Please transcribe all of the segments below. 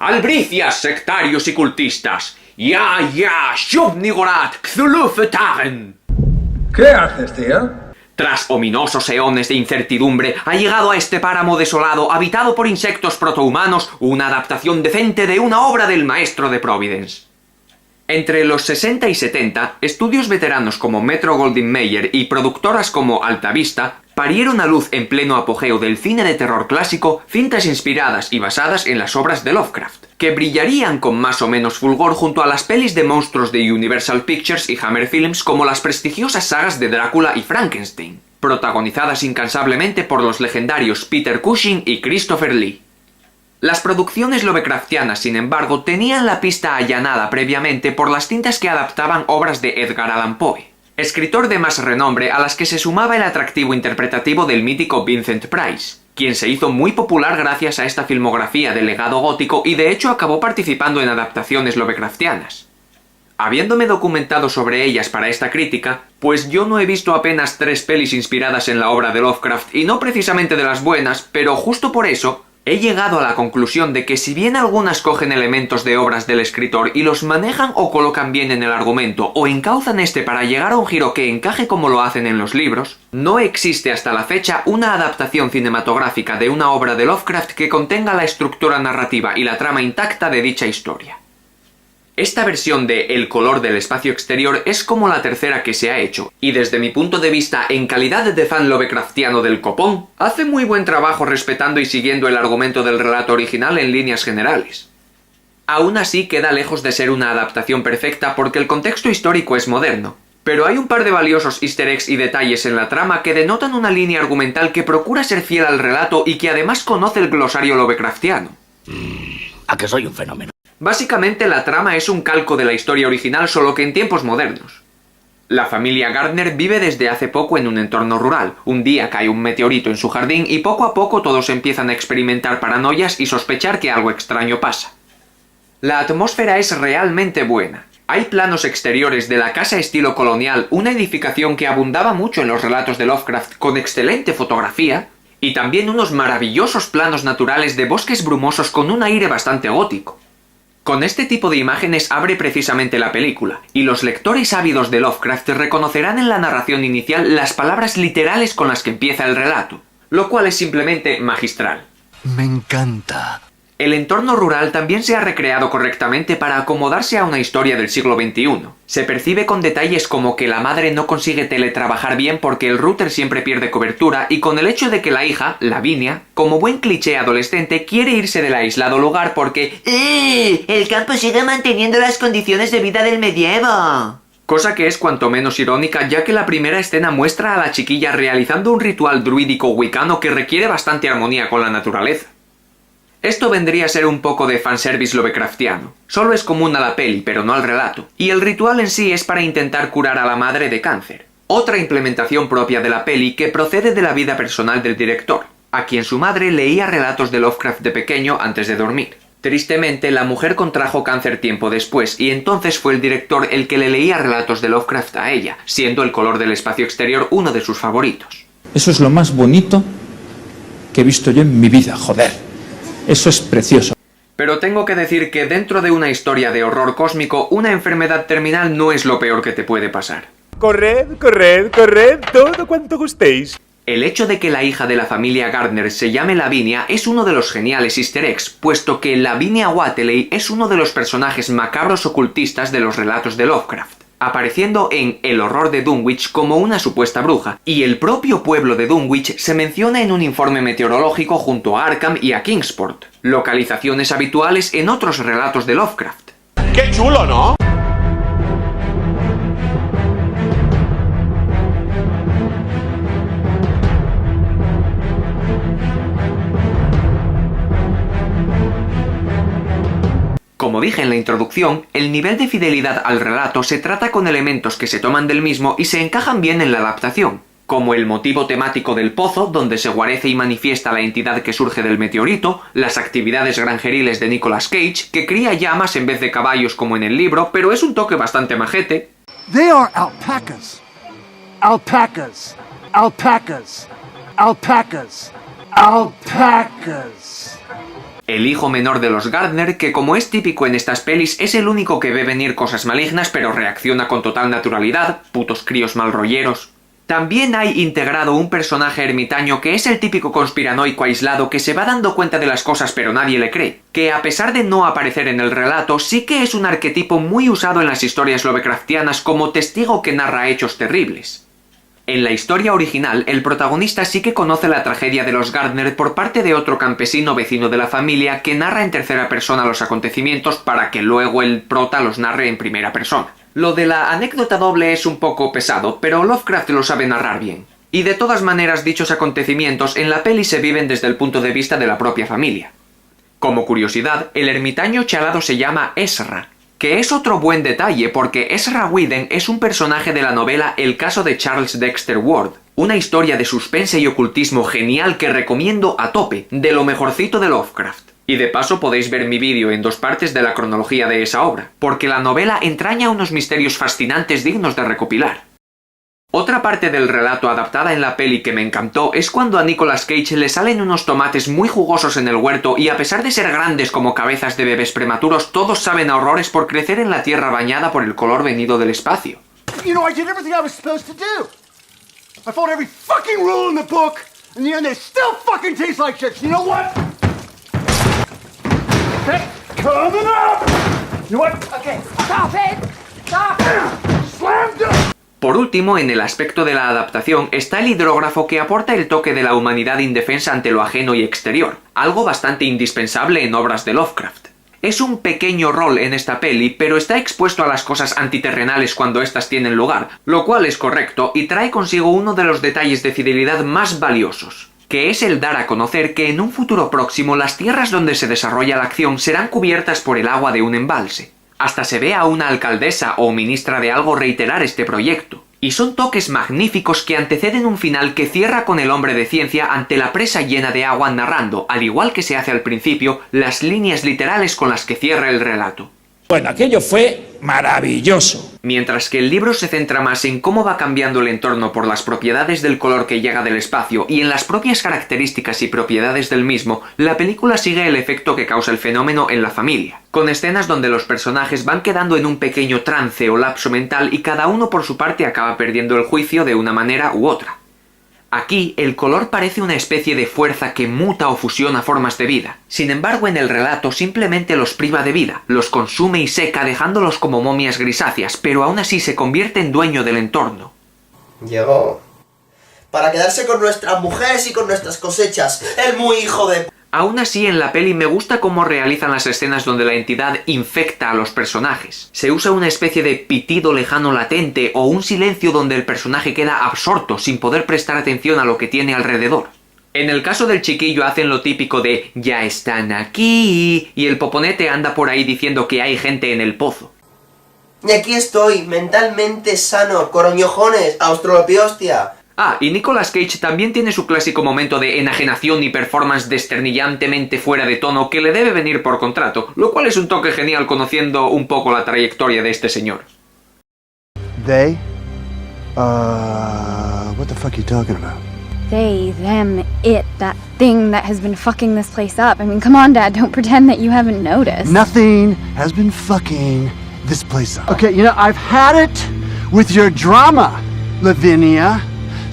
Albricias, sectarios y cultistas. Ya, Shub-Niggurath, Cthulhu-Fhtagn. ¿Qué haces, tío? Tras ominosos eones de incertidumbre, ha llegado a este páramo desolado, habitado por insectos protohumanos, una adaptación decente de una obra del maestro de Providence. Entre los 60 y 70, estudios veteranos como Metro-Goldwyn-Mayer y productoras como Altavista parieron a luz en pleno apogeo del cine de terror clásico cintas inspiradas y basadas en las obras de Lovecraft, que brillarían con más o menos fulgor junto a las pelis de monstruos de Universal Pictures y Hammer Films como las prestigiosas sagas de Drácula y Frankenstein, protagonizadas incansablemente por los legendarios Peter Cushing y Christopher Lee. Las producciones lovecraftianas, sin embargo, tenían la pista allanada previamente por las cintas que adaptaban obras de Edgar Allan Poe, escritor de más renombre a las que se sumaba el atractivo interpretativo del mítico Vincent Price, quien se hizo muy popular gracias a esta filmografía de legado gótico y de hecho acabó participando en adaptaciones lovecraftianas. Habiéndome documentado sobre ellas para esta crítica, pues yo no he visto apenas 3 pelis inspiradas en la obra de Lovecraft y no precisamente de las buenas, pero justo por eso he llegado a la conclusión de que si bien algunas cogen elementos de obras del escritor y los manejan o colocan bien en el argumento o encauzan este para llegar a un giro que encaje como lo hacen en los libros, no existe hasta la fecha una adaptación cinematográfica de una obra de Lovecraft que contenga la estructura narrativa y la trama intacta de dicha historia. Esta versión de El color del espacio exterior es como la tercera que se ha hecho, y desde mi punto de vista en calidad de fan lovecraftiano del copón, hace muy buen trabajo respetando y siguiendo el argumento del relato original en líneas generales. Aún así queda lejos de ser una adaptación perfecta porque el contexto histórico es moderno, pero hay un par de valiosos easter eggs y detalles en la trama que denotan una línea argumental que procura ser fiel al relato y que además conoce el glosario lovecraftiano. ¿A que soy un fenómeno? Básicamente la trama es un calco de la historia original solo que en tiempos modernos. La familia Gardner vive desde hace poco en un entorno rural. Un día cae un meteorito en su jardín y poco a poco todos empiezan a experimentar paranoias y sospechar que algo extraño pasa. La atmósfera es realmente buena. Hay planos exteriores de la casa estilo colonial, una edificación que abundaba mucho en los relatos de Lovecraft con excelente fotografía, y también unos maravillosos planos naturales de bosques brumosos con un aire bastante gótico. Con este tipo de imágenes abre precisamente la película, y los lectores ávidos de Lovecraft reconocerán en la narración inicial las palabras literales con las que empieza el relato, lo cual es simplemente magistral. Me encanta. El entorno rural también se ha recreado correctamente para acomodarse a una historia del siglo XXI. Se percibe con detalles como que la madre no consigue teletrabajar bien porque el router siempre pierde cobertura y con el hecho de que la hija, Lavinia, como buen cliché adolescente, quiere irse del aislado lugar porque el campo sigue manteniendo las condiciones de vida del medievo. Cosa que es cuanto menos irónica ya que la primera escena muestra a la chiquilla realizando un ritual druídico wicano que requiere bastante armonía con la naturaleza. Esto vendría a ser un poco de fanservice lovecraftiano. Solo es común a la peli, pero no al relato. Y el ritual en sí es para intentar curar a la madre de cáncer. Otra implementación propia de la peli que procede de la vida personal del director, a quien su madre leía relatos de Lovecraft de pequeño antes de dormir. Tristemente, la mujer contrajo cáncer tiempo después, y entonces fue el director el que le leía relatos de Lovecraft a ella, siendo El color del espacio exterior uno de sus favoritos. Eso es lo más bonito que he visto yo en mi vida, joder. Eso es precioso. Pero tengo que decir que dentro de una historia de horror cósmico, una enfermedad terminal no es lo peor que te puede pasar. Corred, todo cuanto gustéis. El hecho de que la hija de la familia Gardner se llame Lavinia es uno de los geniales easter eggs, puesto que Lavinia Whateley es uno de los personajes macabros ocultistas de los relatos de Lovecraft, apareciendo en El horror de Dunwich como una supuesta bruja, y el propio pueblo de Dunwich se menciona en un informe meteorológico junto a Arkham y a Kingsport, localizaciones habituales en otros relatos de Lovecraft. ¡Qué chulo!, ¿no? Como dije en la introducción, el nivel de fidelidad al relato se trata con elementos que se toman del mismo y se encajan bien en la adaptación, como el motivo temático del pozo, donde se guarece y manifiesta la entidad que surge del meteorito, las actividades granjeriles de Nicolas Cage, que cría llamas en vez de caballos como en el libro, pero es un toque bastante majete. They are alpacas. Alpacas. Alpacas. Alpacas. Alpacas. el hijo menor de los Gardner, que como es típico en estas pelis, es el único que ve venir cosas malignas pero reacciona con total naturalidad, putos críos malrolleros. También hay integrado un personaje ermitaño que es el típico conspiranoico aislado que se va dando cuenta de las cosas pero nadie le cree, que a pesar de no aparecer en el relato, sí que es un arquetipo muy usado en las historias lovecraftianas como testigo que narra hechos terribles. En la historia original, el protagonista sí que conoce la tragedia de los Gardner por parte de otro campesino vecino de la familia que narra en tercera persona los acontecimientos para que luego el prota los narre en primera persona. Lo de la anécdota doble es un poco pesado, pero Lovecraft lo sabe narrar bien. Y de todas maneras, dichos acontecimientos en la peli se viven desde el punto de vista de la propia familia. Como curiosidad, el ermitaño chalado se llama Ezra, que es otro buen detalle porque Ezra Whedon es un personaje de la novela El caso de Charles Dexter Ward, una historia de suspense y ocultismo genial que recomiendo a tope, de lo mejorcito de Lovecraft. Y de paso podéis ver mi vídeo en 2 partes de la cronología de esa obra, porque la novela entraña unos misterios fascinantes dignos de recopilar. Otra parte del relato adaptada en la peli que me encantó es cuando a Nicolas Cage le salen unos tomates muy jugosos en el huerto y a pesar de ser grandes como cabezas de bebés prematuros, todos saben a horrores por crecer en la tierra bañada por el color venido del espacio. You know, I did everything I was supposed to do. I followed every fucking rule in the book, and the end they still fucking taste like shit. You know what? Okay, coming up! You know what? Okay, stop it! Stop! Slam dunk! Por último, en el aspecto de la adaptación está el hidrógrafo que aporta el toque de la humanidad indefensa ante lo ajeno y exterior, algo bastante indispensable en obras de Lovecraft. Es un pequeño rol en esta peli, pero está expuesto a las cosas antiterrenales cuando éstas tienen lugar, lo cual es correcto y trae consigo uno de los detalles de fidelidad más valiosos, que es el dar a conocer que en un futuro próximo las tierras donde se desarrolla la acción serán cubiertas por el agua de un embalse. Hasta se ve a una alcaldesa o ministra de algo reiterar este proyecto. Y son toques magníficos que anteceden un final que cierra con el hombre de ciencia ante la presa llena de agua narrando, al igual que se hace al principio, las líneas literales con las que cierra el relato. Bueno, aquello fue maravilloso. Mientras que el libro se centra más en cómo va cambiando el entorno por las propiedades del color que llega del espacio y en las propias características y propiedades del mismo, la película sigue el efecto que causa el fenómeno en la familia, con escenas donde los personajes van quedando en un pequeño trance o lapso mental y cada uno por su parte acaba perdiendo el juicio de una manera u otra. Aquí, el color parece una especie de fuerza que muta o fusiona formas de vida. Sin embargo, en el relato simplemente los priva de vida, los consume y seca dejándolos como momias grisáceas, pero aún así se convierte en dueño del entorno. Llegó para quedarse con nuestras mujeres y con nuestras cosechas. El muy hijo de... Aún así, en la peli me gusta cómo realizan las escenas donde la entidad infecta a los personajes. Se usa una especie de pitido lejano latente o un silencio donde el personaje queda absorto sin poder prestar atención a lo que tiene alrededor. En el caso del chiquillo hacen lo típico de «ya están aquí» y el poponete anda por ahí diciendo que hay gente en el pozo. Y aquí estoy, mentalmente sano, coroñojones, australopiostia. Ah, y Nicolas Cage también tiene su clásico momento de enajenación y performance desternillantemente fuera de tono que le debe venir por contrato, lo cual es un toque genial conociendo un poco la trayectoria de este señor. They? What the fuck are you talking about? They, them, it, that thing that has been fucking this place up. I mean, come on, Dad, don't pretend that you haven't noticed. Nothing has been fucking this place up. Okay, you know, I've had it with your drama, Lavinia.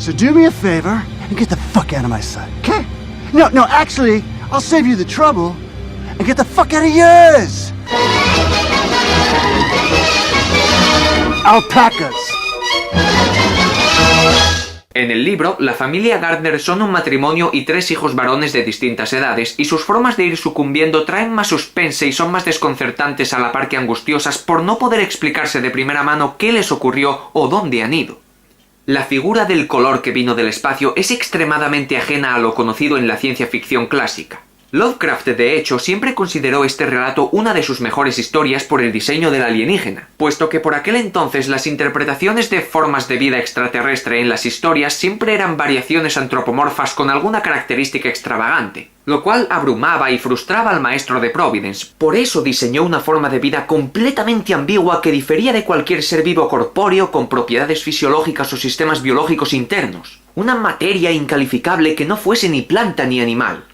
So do me a favor and get the fuck out of my sight, okay? No, actually, I'll save you the trouble and get the fuck out of yours! Alpacas. En el libro, la familia Gardner son un matrimonio y 3 hijos varones de distintas edades, y sus formas de ir sucumbiendo traen más suspense y son más desconcertantes a la par que angustiosas por no poder explicarse de primera mano qué les ocurrió o dónde han ido. La figura del color que vino del espacio es extremadamente ajena a lo conocido en la ciencia ficción clásica. Lovecraft, de hecho, siempre consideró este relato una de sus mejores historias por el diseño del alienígena, puesto que por aquel entonces las interpretaciones de formas de vida extraterrestre en las historias siempre eran variaciones antropomorfas con alguna característica extravagante, lo cual abrumaba y frustraba al maestro de Providence. Por eso diseñó una forma de vida completamente ambigua que difería de cualquier ser vivo corpóreo con propiedades fisiológicas o sistemas biológicos internos, una materia incalificable que no fuese ni planta ni animal.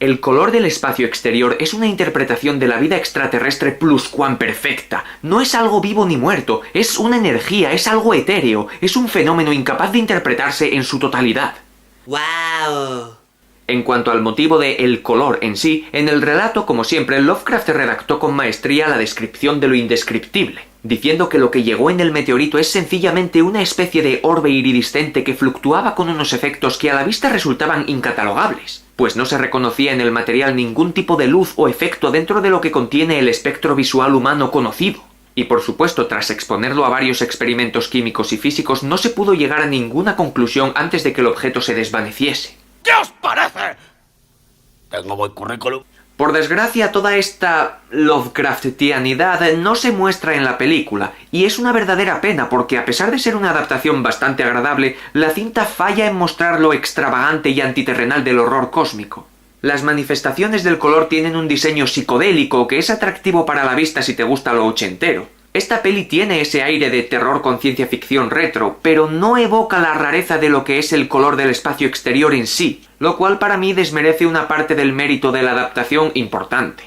El color del espacio exterior es una interpretación de la vida extraterrestre pluscuamperfecta. No es algo vivo ni muerto, es una energía, es algo etéreo, es un fenómeno incapaz de interpretarse en su totalidad. ¡Wow! En cuanto al motivo de el color en sí, en el relato, como siempre, Lovecraft redactó con maestría la descripción de lo indescriptible, diciendo que lo que llegó en el meteorito es sencillamente una especie de orbe iridiscente que fluctuaba con unos efectos que a la vista resultaban incatalogables, pues no se reconocía en el material ningún tipo de luz o efecto dentro de lo que contiene el espectro visual humano conocido. Y por supuesto, tras exponerlo a varios experimentos químicos y físicos, no se pudo llegar a ninguna conclusión antes de que el objeto se desvaneciese. ¿Qué os parece? Tengo buen currículum. Por desgracia, toda esta Lovecraftianidad no se muestra en la película, y es una verdadera pena porque a pesar de ser una adaptación bastante agradable, la cinta falla en mostrar lo extravagante y antiterrenal del horror cósmico. Las manifestaciones del color tienen un diseño psicodélico que es atractivo para la vista si te gusta lo ochentero. Esta peli tiene ese aire de terror con ciencia ficción retro, pero no evoca la rareza de lo que es el color del espacio exterior en sí, lo cual para mí desmerece una parte del mérito de la adaptación importante.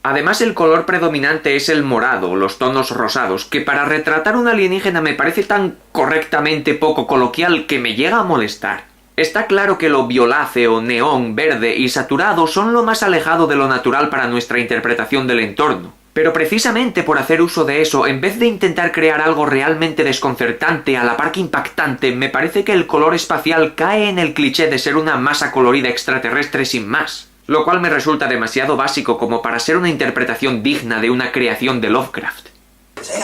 Además, el color predominante es el morado, los tonos rosados, que para retratar un alienígena me parece tan correctamente poco coloquial que me llega a molestar. Está claro que lo violáceo, neón, verde y saturado son lo más alejado de lo natural para nuestra interpretación del entorno. Pero precisamente por hacer uso de eso, en vez de intentar crear algo realmente desconcertante a la par que impactante, me parece que el color espacial cae en el cliché de ser una masa colorida extraterrestre sin más, lo cual me resulta demasiado básico como para ser una interpretación digna de una creación de Lovecraft.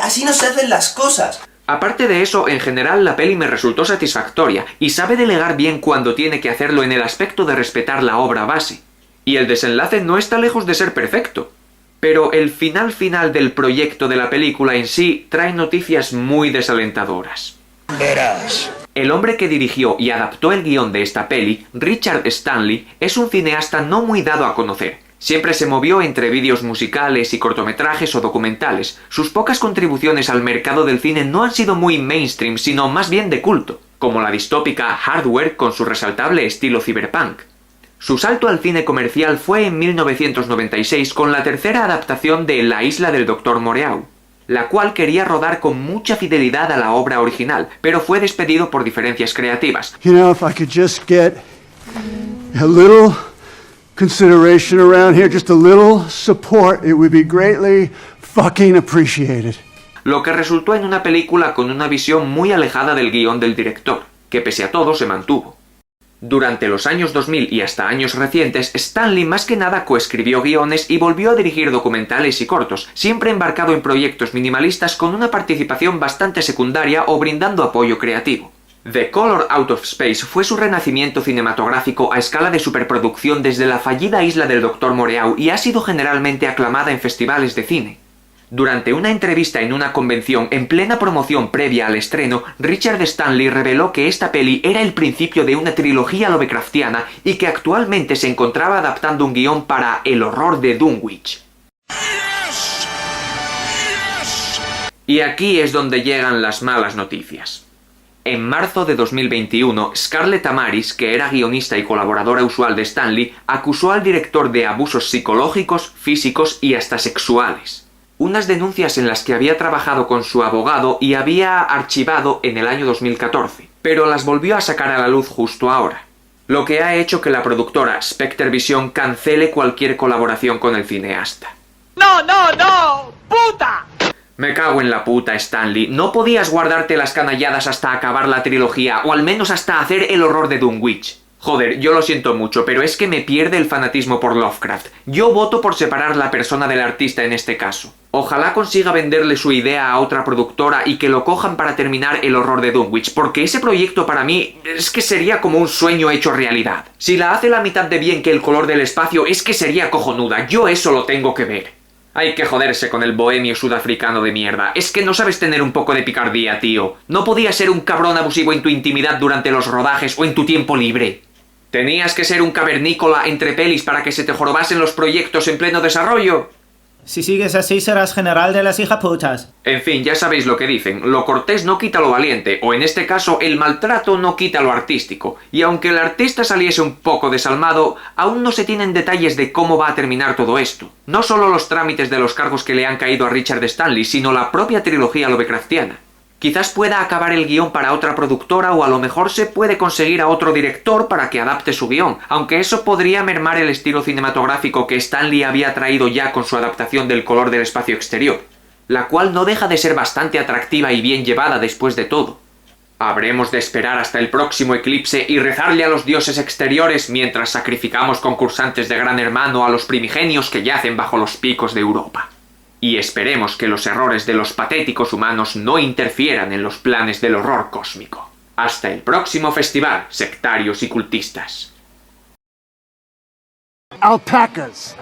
Así no se hacen las cosas. Aparte de eso, en general la peli me resultó satisfactoria, y sabe delegar bien cuando tiene que hacerlo en el aspecto de respetar la obra base. Y el desenlace no está lejos de ser perfecto. Pero el final del proyecto de la película en sí trae noticias muy desalentadoras. Verás. El hombre que dirigió y adaptó el guión de esta peli, Richard Stanley, es un cineasta no muy dado a conocer. Siempre se movió entre vídeos musicales y cortometrajes o documentales. Sus pocas contribuciones al mercado del cine no han sido muy mainstream, sino más bien de culto, como la distópica Hardware con su resaltable estilo cyberpunk. Su salto al cine comercial fue en 1996 con la tercera adaptación de La isla del Dr. Moreau, la cual quería rodar con mucha fidelidad a la obra original, pero fue despedido por diferencias creativas. You know, if I could just get a little consideration around here, just a little support, it would be greatly fucking appreciated. Lo que resultó en una película con una visión muy alejada del guión del director, que pese a todo se mantuvo. Durante los años 2000 y hasta años recientes, Stanley más que nada coescribió guiones y volvió a dirigir documentales y cortos, siempre embarcado en proyectos minimalistas con una participación bastante secundaria o brindando apoyo creativo. The Color Out of Space fue su renacimiento cinematográfico a escala de superproducción desde la fallida isla del Dr. Moreau y ha sido generalmente aclamada en festivales de cine. Durante una entrevista en una convención en plena promoción previa al estreno, Richard Stanley reveló que esta peli era el principio de una trilogía lovecraftiana y que actualmente se encontraba adaptando un guión para El horror de Dunwich. Y aquí es donde llegan las malas noticias. En marzo de 2021, Scarlett Amaris, que era guionista y colaboradora usual de Stanley, acusó al director de abusos psicológicos, físicos y hasta sexuales. Unas denuncias en las que había trabajado con su abogado y había archivado en el año 2014, pero las volvió a sacar a la luz justo ahora, lo que ha hecho que la productora Spectre Vision cancele cualquier colaboración con el cineasta. ¡No, no, no! ¡Puta! Me cago en la puta, Stanley. ¿No podías guardarte las canalladas hasta acabar la trilogía, o al menos hasta hacer El horror de Dunwich? Joder, yo lo siento mucho, pero es que me pierde el fanatismo por Lovecraft. Yo voto por separar la persona del artista en este caso. Ojalá consiga venderle su idea a otra productora y que lo cojan para terminar El horror de Dunwich, porque ese proyecto para mí es que sería como un sueño hecho realidad. Si la hace la mitad de bien que El color del espacio, es que sería cojonuda. Yo eso lo tengo que ver. Hay que joderse con el bohemio sudafricano de mierda. Es que no sabes tener un poco de picardía, tío. No podías ser un cabrón abusivo en tu intimidad durante los rodajes o en tu tiempo libre. ¿Tenías que ser un cavernícola entre pelis para que se te jorobasen los proyectos en pleno desarrollo? Si sigues así serás general de las hijaputas. En fin, ya sabéis lo que dicen, lo cortés no quita lo valiente, o en este caso, el maltrato no quita lo artístico. Y aunque el artista saliese un poco desalmado, aún no se tienen detalles de cómo va a terminar todo esto. No solo los trámites de los cargos que le han caído a Richard Stanley, sino la propia trilogía Lovecraftiana. Quizás pueda acabar el guión para otra productora o a lo mejor se puede conseguir a otro director para que adapte su guión, aunque eso podría mermar el estilo cinematográfico que Stanley había traído ya con su adaptación del Color del espacio exterior, la cual no deja de ser bastante atractiva y bien llevada después de todo. Habremos de esperar hasta el próximo eclipse y rezarle a los dioses exteriores mientras sacrificamos concursantes de Gran Hermano a los primigenios que yacen bajo los picos de Europa. Y esperemos que los errores de los patéticos humanos no interfieran en los planes del horror cósmico. Hasta el próximo festival, sectarios y cultistas. Alpacas.